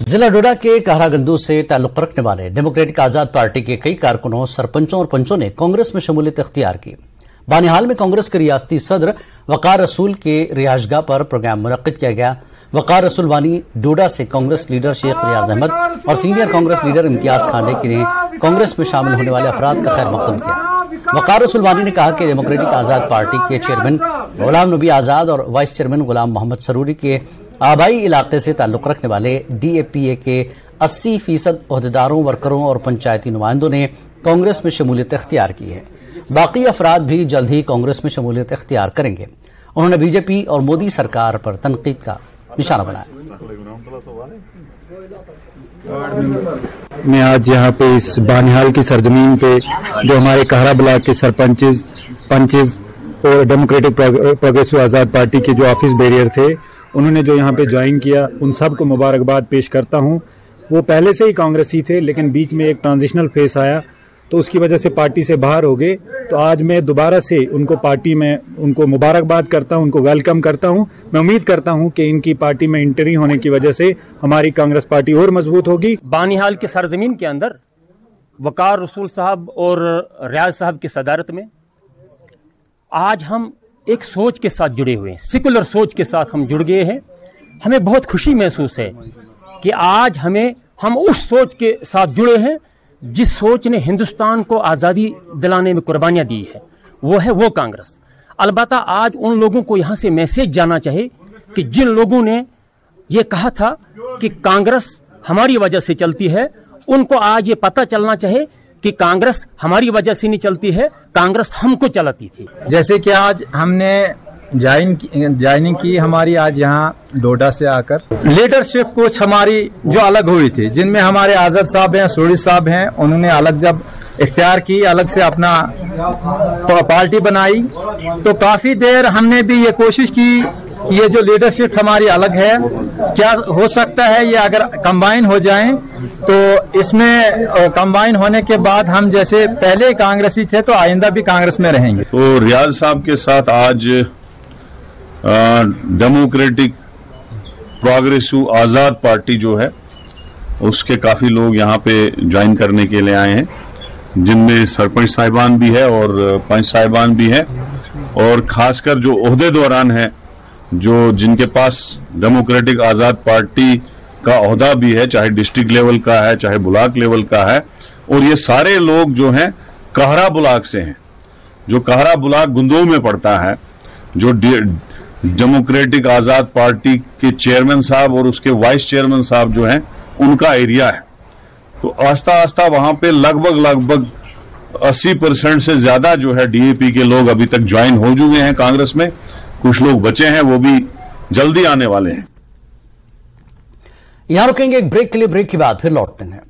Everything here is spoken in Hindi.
जिला डोडा के कहरागंदू से ताल्लुक रखने वाले डेमोक्रेटिक आजाद पार्टी के कई कारकुनों, सरपंचों और पंचों ने कांग्रेस में शमूलियत इख्तियार की। बानिहाल में कांग्रेस के रियासती सदर वकार रसूल के रिहायशगाह पर प्रोग्राम मुनक्किद किया गया। वकार रसूल वानी डोडा से कांग्रेस लीडर शेख रियाज अहमद और सीनियर कांग्रेस लीडर इम्तियाज खान ने कांग्रेस में शामिल होने वाले अफराद का खैर मकदम किया। वकार रसूल वानी ने कहा कि डेमोक्रेटिक आजाद पार्टी के चेयरमैन गुलाम नबी आजाद और वाइस चेयरमैन गुलाम मोहम्मद सरूरी के आबाई इलाके से ताल्लुक रखने वाले DAPA के 80% ओहदेदारों, वर्करों और पंचायती नुमाइंदों ने कांग्रेस में शमूलियत इख्तियार की है। बाकी अफराद भी जल्द ही कांग्रेस में शमूलियत इख्तियार करेंगे। उन्होंने BJP और मोदी सरकार पर तनकीद का निशाना बनाया। मैं आज यहाँ पे इस बानिहाल की सरजमीन पे जो हमारे कहरा ब्लॉक के सरपंचेस, पंचेस और डेमोक्रेटिक प्रोग्रेसिव आजाद पार्टी के जो ऑफिस बैरियर थे, उन्होंने जो यहाँ पे ज्वाइन किया, उन सब को मुबारकबाद पेश करता हूँ। वो पहले से ही कांग्रेसी थे, लेकिन बीच में एक ट्रांजिशनल फेस आया तो उसकी वजह से पार्टी से बाहर हो गए। तो आज मैं दोबारा से उनको पार्टी में उनको मुबारकबाद करता हूँ, उनको वेलकम करता हूँ। मैं उम्मीद करता हूँ कि इनकी पार्टी में एंट्री होने की वजह से हमारी कांग्रेस पार्टी और मजबूत होगी। बानिहाल की सरजमीन के अंदर वकार रसूल साहब और रियाज साहब की सदारत में आज हम एक सोच के साथ जुड़े हुए हैं, सेकुलर सोच के साथ हम जुड़ गए हैं। हमें बहुत खुशी महसूस है कि आज हम उस सोच के साथ जुड़े हैं जिस सोच ने हिंदुस्तान को आज़ादी दिलाने में कुर्बानियां दी है, वो कांग्रेस। अलबत्ता आज उन लोगों को यहाँ से मैसेज जाना चाहिए कि जिन लोगों ने ये कहा था कि कांग्रेस हमारी वजह से चलती है, उनको आज ये पता चलना चाहिए कि कांग्रेस हमारी वजह से नहीं चलती है, कांग्रेस हमको चलाती थी। जैसे कि आज हमने ज्वाइनिंग की हमारी आज यहाँ डोडा से आकर लीडरशिप कुछ हमारी जो अलग हुई थी, जिनमें हमारे आजाद साहब हैं, सूरी साहब हैं, उन्होंने अलग जब इख्तियार की, अलग से अपना पार्टी बनाई, तो काफी देर हमने भी ये कोशिश की कि ये जो लीडरशिप हमारी अलग है, क्या हो सकता है ये अगर कंबाइन हो जाएं, तो इसमें कंबाइन होने के बाद हम जैसे पहले कांग्रेसी थे तो आइंदा भी कांग्रेस में रहेंगे। तो रियाज साहब के साथ आज डेमोक्रेटिक प्रोग्रेसिव आजाद पार्टी जो है उसके काफी लोग यहाँ पे ज्वाइन करने के लिए आए हैं, जिनमें सरपंच साहिबान भी है और पंच साहिबान भी है, और खासकर जो ओहदेदारान हैं, जो जिनके पास डेमोक्रेटिक आजाद पार्टी का ओहदा भी है, चाहे डिस्ट्रिक्ट लेवल का है, चाहे ब्लॉक लेवल का है, और ये सारे लोग जो हैं कहरा ब्लॉक से हैं, जो कहरा ब्लॉक गुंदों में पड़ता है, जो डेमोक्रेटिक आजाद पार्टी के चेयरमैन साहब और उसके वाइस चेयरमैन साहब जो हैं उनका एरिया है। तो आस्ता आस्ता वहां पे लगभग 80% से ज्यादा जो है DAP के लोग अभी तक ज्वाइन हो चुके हैं कांग्रेस में। कुछ लोग बचे हैं, वो भी जल्दी आने वाले हैं। यहां रुकेंगे एक ब्रेक के लिए। ब्रेक के बाद फिर लौटते हैं।